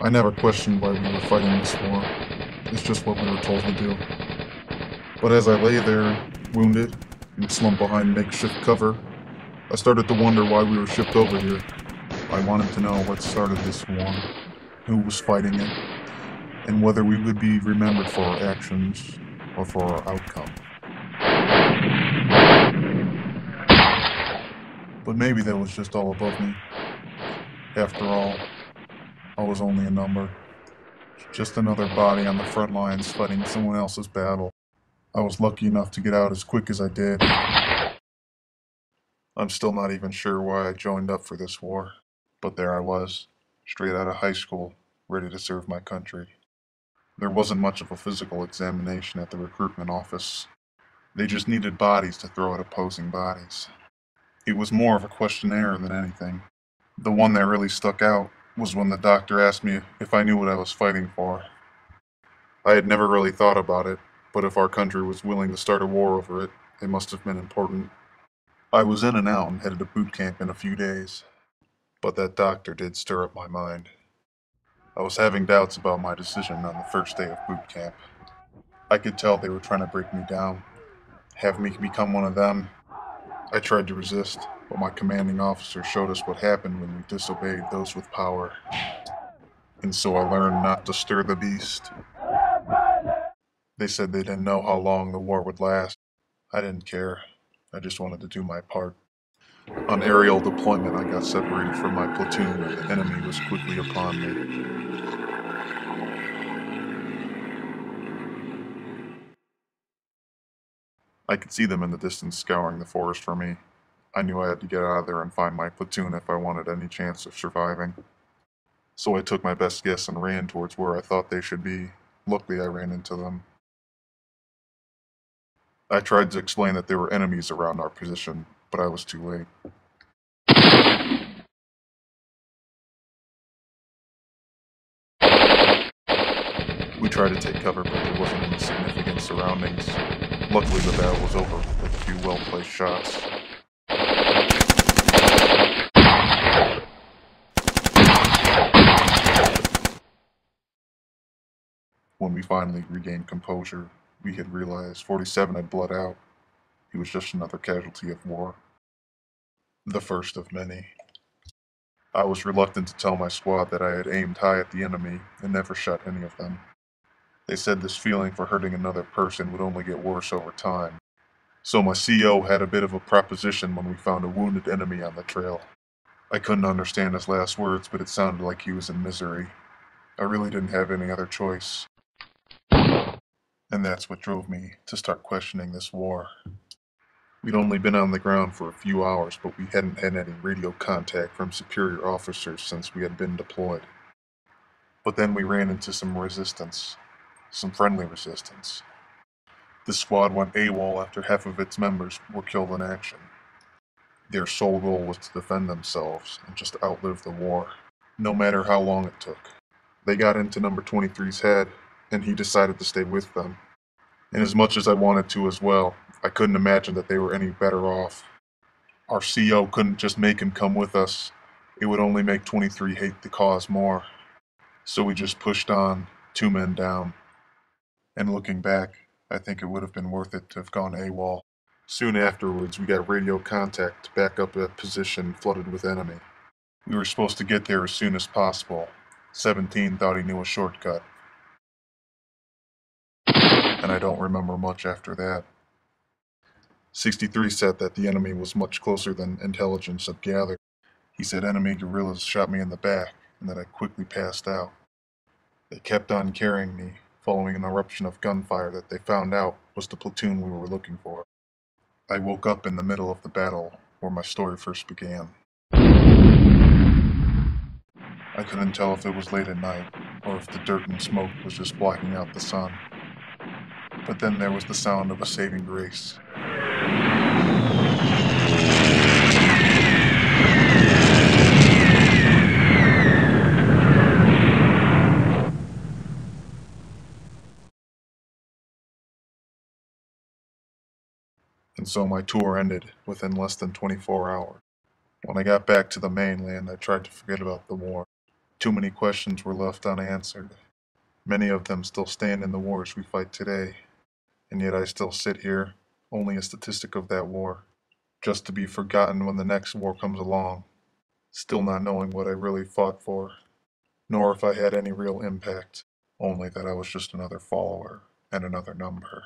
I never questioned why we were fighting this war. It's just what we were told to do. But as I lay there, wounded, and slumped behind makeshift cover, I started to wonder why we were shipped over here. I wanted to know what started this war, who was fighting it, and whether we would be remembered for our actions or for our outcome. But maybe that was just all above me. After all, I was only a number. Just another body on the front lines fighting someone else's battle. I was lucky enough to get out as quick as I did. I'm still not even sure why I joined up for this war. But there I was, straight out of high school, ready to serve my country. There wasn't much of a physical examination at the recruitment office. They just needed bodies to throw at opposing bodies. It was more of a questionnaire than anything. The one that really stuck out was when the doctor asked me if I knew what I was fighting for. I had never really thought about it, but if our country was willing to start a war over it, it must have been important. I was in and out and headed to boot camp in a few days, but that doctor did stir up my mind. I was having doubts about my decision on the first day of boot camp. I could tell they were trying to break me down, have me become one of them. I tried to resist, but my commanding officer showed us what happened when we disobeyed those with power. And so I learned not to stir the beast. They said they didn't know how long the war would last. I didn't care. I just wanted to do my part. On aerial deployment, I got separated from my platoon and the enemy was quickly upon me. I could see them in the distance scouring the forest for me. I knew I had to get out of there and find my platoon if I wanted any chance of surviving. So I took my best guess and ran towards where I thought they should be. Luckily, I ran into them. I tried to explain that there were enemies around our position, but I was too late. We tried to take cover, but there wasn't any significant surroundings. Luckily, the battle was over with a few well-placed shots. When we finally regained composure, we had realized 47 had bled out. He was just another casualty of war. The first of many. I was reluctant to tell my squad that I had aimed high at the enemy and never shot any of them. They said this feeling for hurting another person would only get worse over time. So my CO had a bit of a proposition when we found a wounded enemy on the trail. I couldn't understand his last words, but it sounded like he was in misery. I really didn't have any other choice. And that's what drove me to start questioning this war. We'd only been on the ground for a few hours, but we hadn't had any radio contact from superior officers since we had been deployed. But then we ran into some resistance. Some friendly resistance. The squad went AWOL after half of its members were killed in action. Their sole goal was to defend themselves and just outlive the war, no matter how long it took. They got into number 23's head, and he decided to stay with them. And as much as I wanted to as well, I couldn't imagine that they were any better off. Our CO couldn't just make him come with us. It would only make 23 hate the cause more. So we just pushed on, 2 men down. And looking back, I think it would have been worth it to have gone AWOL. Soon afterwards, we got radio contact back up at position flooded with enemy. We were supposed to get there as soon as possible. 17 thought he knew a shortcut. And I don't remember much after that. 63 said that the enemy was much closer than intelligence had gathered. He said enemy guerrillas shot me in the back and that I quickly passed out. They kept on carrying me, following an eruption of gunfire that they found out was the platoon we were looking for. I woke up in the middle of the battle, where my story first began. I couldn't tell if it was late at night, or if the dirt and smoke was just blocking out the sun. But then there was the sound of a saving grace. And so my tour ended within less than 24 hours. When I got back to the mainland, I tried to forget about the war. Too many questions were left unanswered. Many of them still stand in the wars we fight today. And yet I still sit here, only a statistic of that war, just to be forgotten when the next war comes along, still not knowing what I really fought for, nor if I had any real impact, only that I was just another follower and another number.